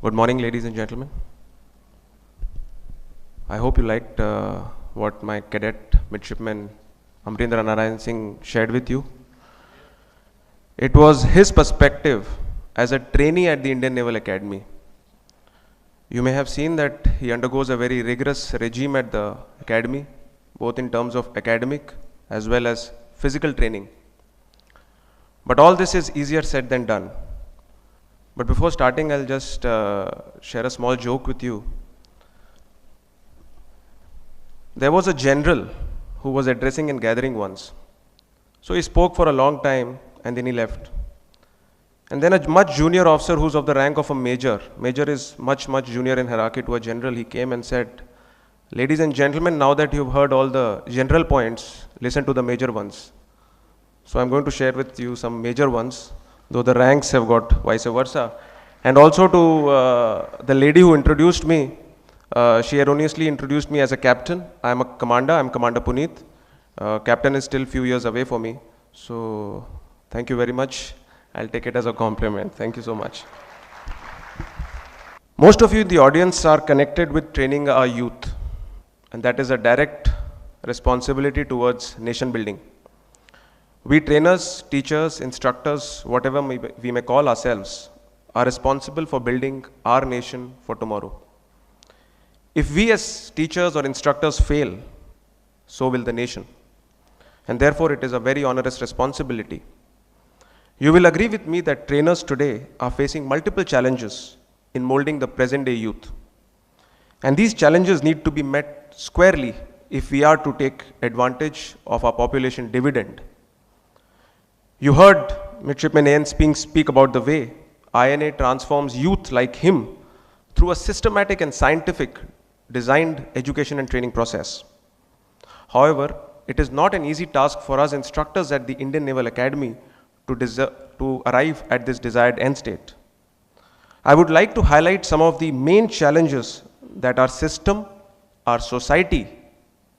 Good morning, ladies and gentlemen. I hope you liked what my cadet midshipman Amrindra Narayan Singh shared with you. It was his perspective as a trainee at the Indian Naval Academy. You may have seen that he undergoes a very rigorous regime at the academy, both in terms of academic as well as physical training. But all this is easier said than done. But before starting, I'll just share a small joke with you. There was a general who was addressing a gathering once. So he spoke for a long time and then he left. And then a much junior officer who's of the rank of a major is much junior in hierarchy to a general, he came and said, "Ladies and gentlemen, now that you've heard all the general points, listen to the major ones." So I'm going to share with you some major ones, though the ranks have got vice versa. And also to the lady who introduced me, she erroneously introduced me as a captain. I'm Commander Puneet. Captain is still few years away for me. So thank you very much. I'll take it as a compliment. Thank you so much. Most of you in the audience are connected with training our youth, and that is a direct responsibility towards nation building. We trainers, teachers, instructors, whatever we may call ourselves, are responsible for building our nation for tomorrow. If we as teachers or instructors fail, so will the nation. And therefore it is a very onerous responsibility. You will agree with me that trainers today are facing multiple challenges in molding the present day youth. And these challenges need to be met squarely if we are to take advantage of our population dividend. You heard Midshipman AN speak about the way INA transforms youth like him through a systematic and scientific designed education and training process. However, it is not an easy task for us instructors at the Indian Naval Academy to arrive at this desired end state. I would like to highlight some of the main challenges that our system, our society,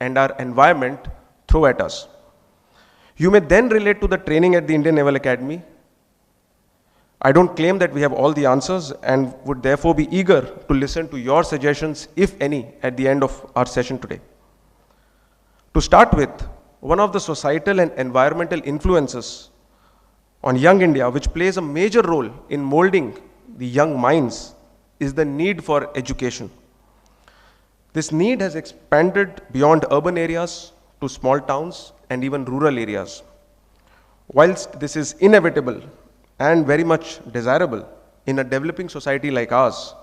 and our environment throw at us. You may then relate to the training at the Indian Naval Academy. I don't claim that we have all the answers and would therefore be eager to listen to your suggestions, if any, at the end of our session today. To start with, one of the societal and environmental influences on young India, which plays a major role in molding the young minds, is the need for education. This need has expanded beyond urban areas to small towns and even rural areas. Whilst this is inevitable and very much desirable in a developing society like ours,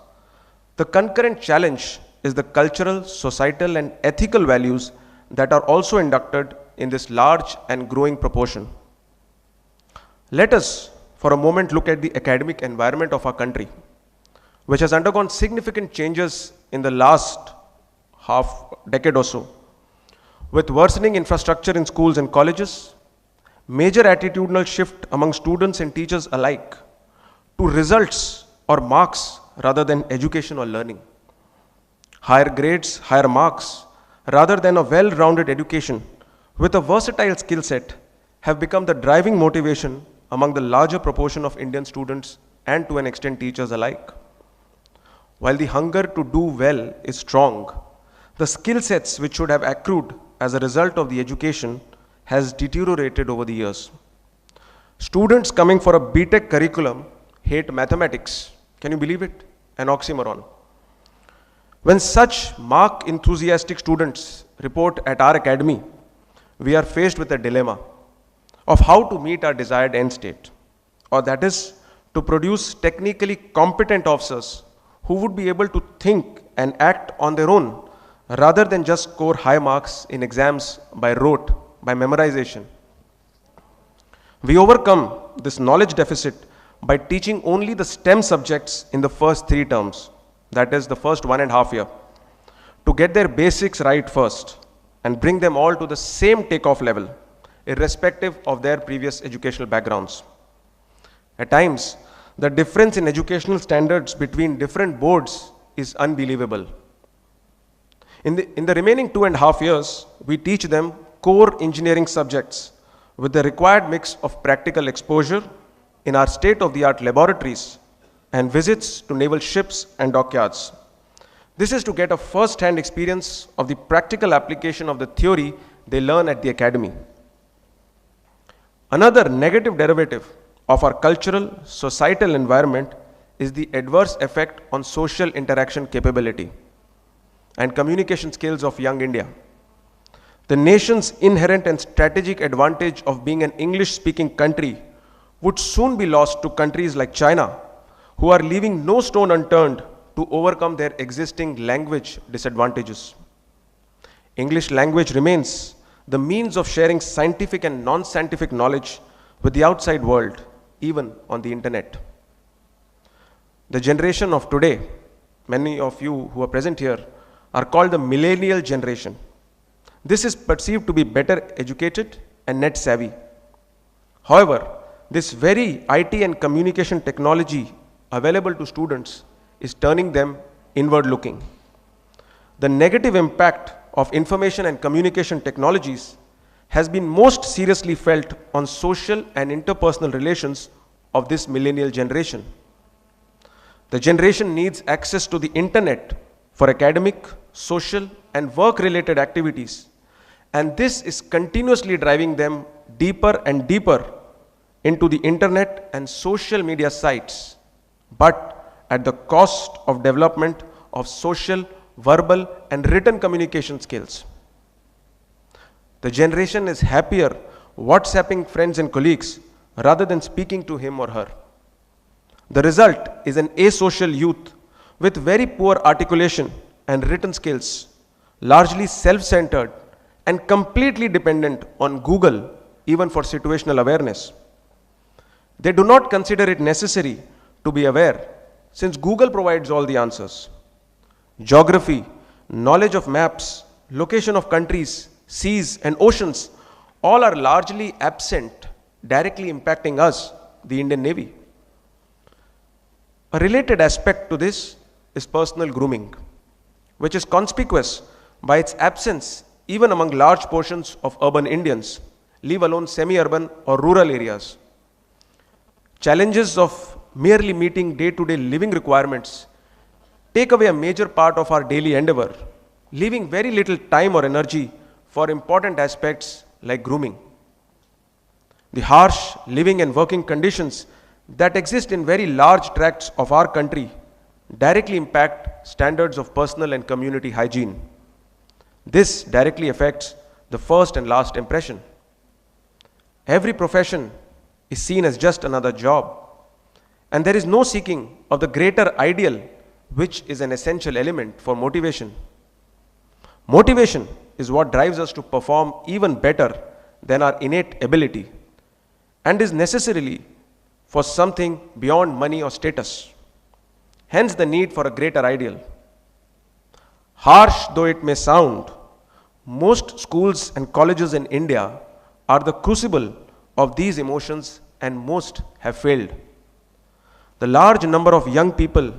the concurrent challenge is the cultural, societal, and ethical values that are also inducted in this large and growing proportion. Let us, for a moment, look at the academic environment of our country, which has undergone significant changes in the last half decade or so. With worsening infrastructure in schools and colleges, major attitudinal shift among students and teachers alike to results or marks rather than education or learning. Higher grades, higher marks, rather than a well-rounded education with a versatile skill set have become the driving motivation among the larger proportion of Indian students and to an extent teachers alike. While the hunger to do well is strong, the skill sets which should have accrued as a result of the education has deteriorated over the years. Students coming for a BTech curriculum hate mathematics. Can you believe it? An oxymoron. When such mark enthusiastic students report at our academy, we are faced with a dilemma of how to meet our desired end state, or that is to produce technically competent officers who would be able to think and act on their own rather than just score high marks in exams by rote, by memorization. We overcome this knowledge deficit by teaching only the STEM subjects in the first 3 terms, that is the first 1.5 years, to get their basics right first and bring them all to the same takeoff level, irrespective of their previous educational backgrounds. At times, the difference in educational standards between different boards is unbelievable. In the remaining 2.5 years, we teach them core engineering subjects with the required mix of practical exposure in our state-of-the-art laboratories and visits to naval ships and dockyards. This is to get a first-hand experience of the practical application of the theory they learn at the academy. Another negative derivative of our cultural, societal environment is the adverse effect on social interaction capability and communication skills of young India. The nation's inherent and strategic advantage of being an English-speaking country would soon be lost to countries like China, who are leaving no stone unturned to overcome their existing language disadvantages. English language remains the means of sharing scientific and non-scientific knowledge with the outside world, even on the internet. The generation of today, many of you who are present here, are called the millennial generation. This is perceived to be better educated and net savvy. However, this very IT and communication technology available to students is turning them inward looking. The negative impact of information and communication technologies has been most seriously felt on social and interpersonal relations of this millennial generation. The generation needs access to the internet for academic, social, and work-related activities, and this is continuously driving them deeper and deeper into the internet and social media sites, but at the cost of development of social, verbal, and written communication skills. The generation is happier WhatsApping friends and colleagues rather than speaking to him or her. The result is an asocial youth with very poor articulation and written skills, largely self-centered and completely dependent on Google even for situational awareness. They do not consider it necessary to be aware since Google provides all the answers. Geography, knowledge of maps, location of countries, seas and oceans all are largely absent, directly impacting us, the Indian Navy. A related aspect to this is personal grooming, which is conspicuous by its absence even among large portions of urban Indians, leave alone semi-urban or rural areas. Challenges of merely meeting day-to-day living requirements take away a major part of our daily endeavor, leaving very little time or energy for important aspects like grooming. The harsh living and working conditions that exist in very large tracts of our country directly impact standards of personal and community hygiene. This directly affects the first and last impression. Every profession is seen as just another job, and there is no seeking of the greater ideal, which is an essential element for motivation. Motivation is what drives us to perform even better than our innate ability and is necessarily for something beyond money or status. Hence the need for a greater ideal. Harsh though it may sound, most schools and colleges in India are the crucible of these emotions and most have failed. The large number of young people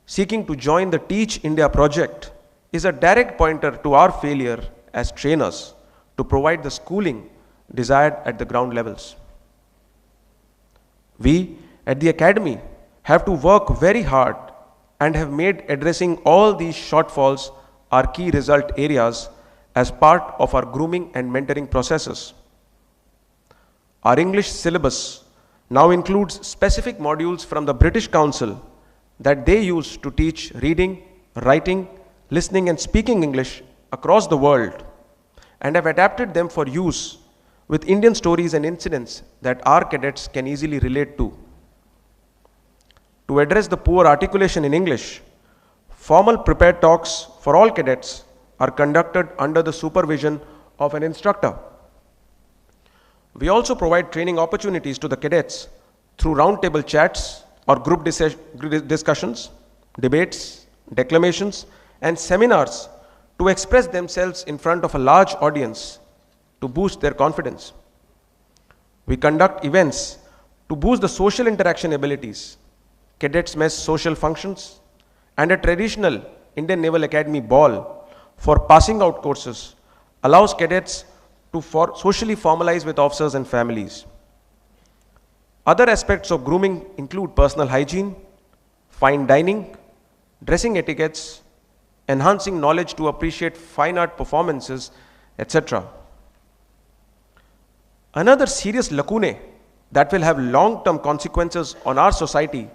seeking to join the Teach India project is a direct pointer to our failure as trainers to provide the schooling desired at the ground levels. We at the academy have to work very hard and have made addressing all these shortfalls our key result areas as part of our grooming and mentoring processes. Our English syllabus now includes specific modules from the British Council that they use to teach reading, writing, listening and speaking English across the world and have adapted them for use with Indian stories and incidents that our cadets can easily relate to. To address the poor articulation in English, formal prepared talks for all cadets are conducted under the supervision of an instructor. We also provide training opportunities to the cadets through roundtable chats or group discussions, debates, declamations, and seminars to express themselves in front of a large audience to boost their confidence. We conduct events to boost the social interaction abilities, cadets' mess social functions, and a traditional Indian Naval Academy ball for passing out courses allows cadets to socially formalize with officers and families. Other aspects of grooming include personal hygiene, fine dining, dressing etiquettes, enhancing knowledge to appreciate fine art performances, etc. Another serious lacune that will have long-term consequences on our society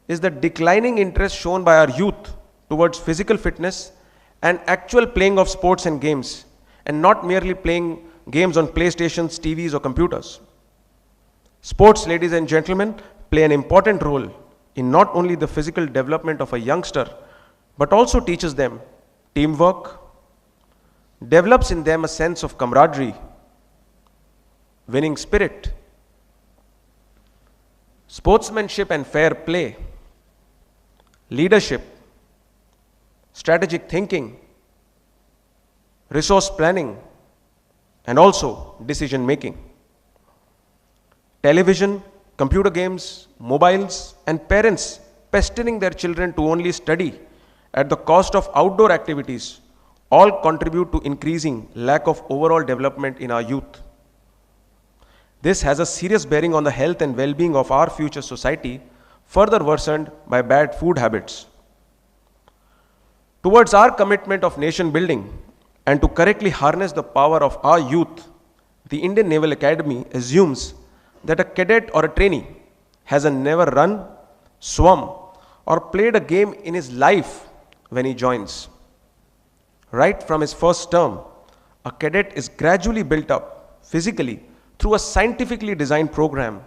is the declining interest shown by our youth towards physical fitness and actual playing of sports and games, and not merely playing games on PlayStations, TVs, or computers. Sports, ladies and gentlemen, play an important role in not only the physical development of a youngster, but also teaches them teamwork, develops in them a sense of camaraderie, winning spirit, sportsmanship and fair play, leadership, strategic thinking, resource planning, and also decision making. Television, computer games, mobiles, and parents pestering their children to only study at the cost of outdoor activities all contribute to increasing lack of overall development in our youth. This has a serious bearing on the health and well-being of our future society, further worsened by bad food habits. Towards our commitment of nation building and to correctly harness the power of our youth, the Indian Naval Academy assumes that a cadet or a trainee has never run, swum, or played a game in his life when he joins. Right from his first term, a cadet is gradually built up physically through a scientifically designed program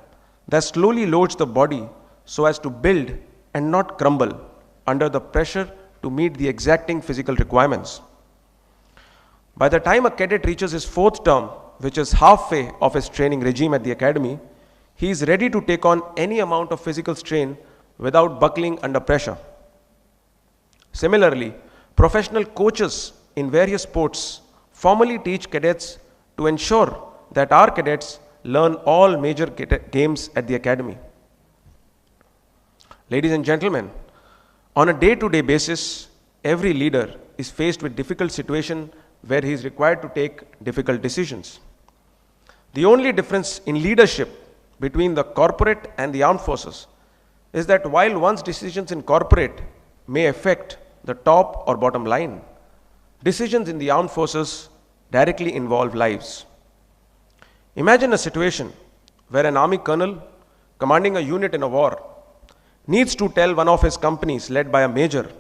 that slowly loads the body so as to build and not crumble under the pressure to meet the exacting physical requirements. By the time a cadet reaches his fourth term, which is halfway of his training regime at the academy, he is ready to take on any amount of physical strain without buckling under pressure. Similarly, professional coaches in various sports formally teach cadets to ensure that our cadets learn all major games at the academy. Ladies and gentlemen, on a day-to-day basis, every leader is faced with difficult situation where he is required to take difficult decisions. The only difference in leadership between the corporate and the armed forces is that while one's decisions in corporate may affect the top or bottom line, decisions in the armed forces directly involve lives. Imagine a situation where an army colonel commanding a unit in a war needs to tell one of his companies led by a major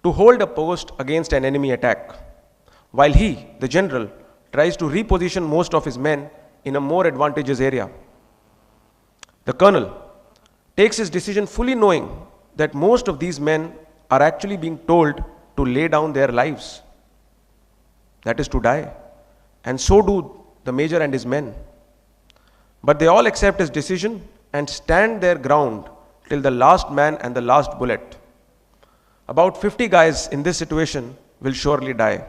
to hold a post against an enemy attack, while he, the general, tries to reposition most of his men in a more advantageous area. The colonel takes his decision fully knowing that most of these men are actually being told to lay down their lives, that is to die, and so do the major and his men. But they all accept his decision and stand their ground till the last man and the last bullet. About 50 guys in this situation will surely die.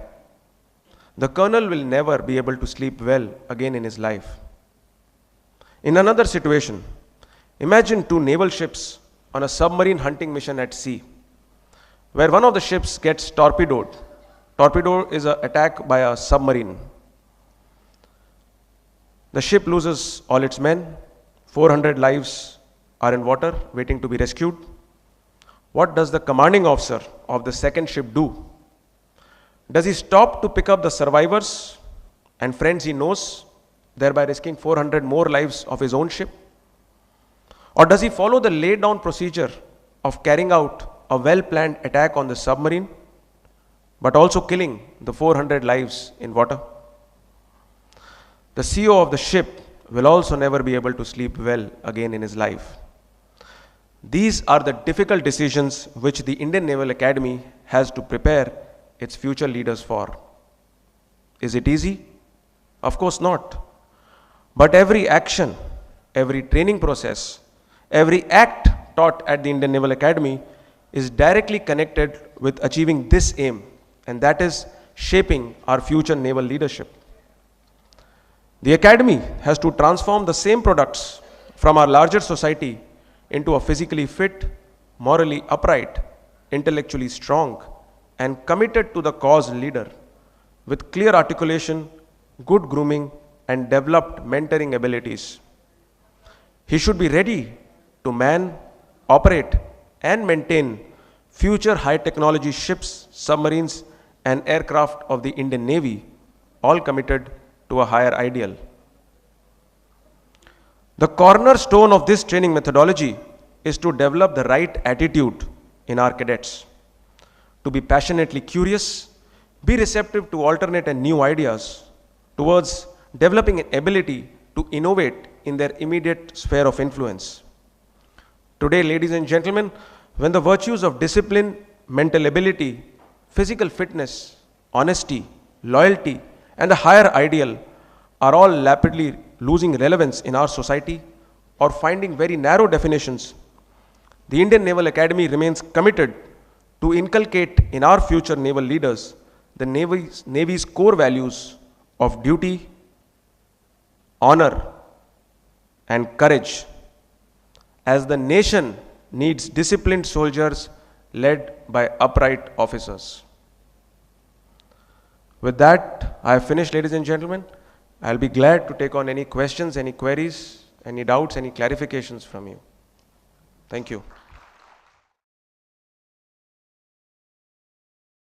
The colonel will never be able to sleep well again in his life. In another situation, imagine two naval ships on a submarine hunting mission at sea, where one of the ships gets torpedoed. Torpedo is an attack by a submarine. The ship loses all its men. 400 lives are in water waiting to be rescued. What does the commanding officer of the second ship do? Does he stop to pick up the survivors and friends he knows, thereby risking 400 more lives of his own ship? Or does he follow the laid down procedure of carrying out a well-planned attack on the submarine, but also killing the 400 lives in water? The CEO of the ship will also never be able to sleep well again in his life. These are the difficult decisions which the Indian Naval Academy has to prepare its future leaders for. Is it easy? Of course not. But every action, every training process, every act taught at the Indian Naval Academy is directly connected with achieving this aim, and that is shaping our future naval leadership. The Academy has to transform the same products from our larger society into a physically fit, morally upright, intellectually strong, and committed to the cause leader with clear articulation, good grooming, and developed mentoring abilities. He should be ready to man, operate, and maintain future high technology ships, submarines, and aircraft of the Indian Navy, all committed to a higher ideal. The cornerstone of this training methodology is to develop the right attitude in our cadets, to be passionately curious, be receptive to alternate and new ideas, towards developing an ability to innovate in their immediate sphere of influence. Today, ladies and gentlemen, when the virtues of discipline, mental ability, physical fitness, honesty, loyalty, and the higher ideal are all rapidly losing relevance in our society or finding very narrow definitions, the Indian Naval Academy remains committed to inculcate in our future naval leaders the Navy's core values of duty, honor, and courage, as the nation needs disciplined soldiers led by upright officers. With that, I have finished, ladies and gentlemen. I'll be glad to take on any questions, any queries, any doubts, any clarifications from you. Thank you.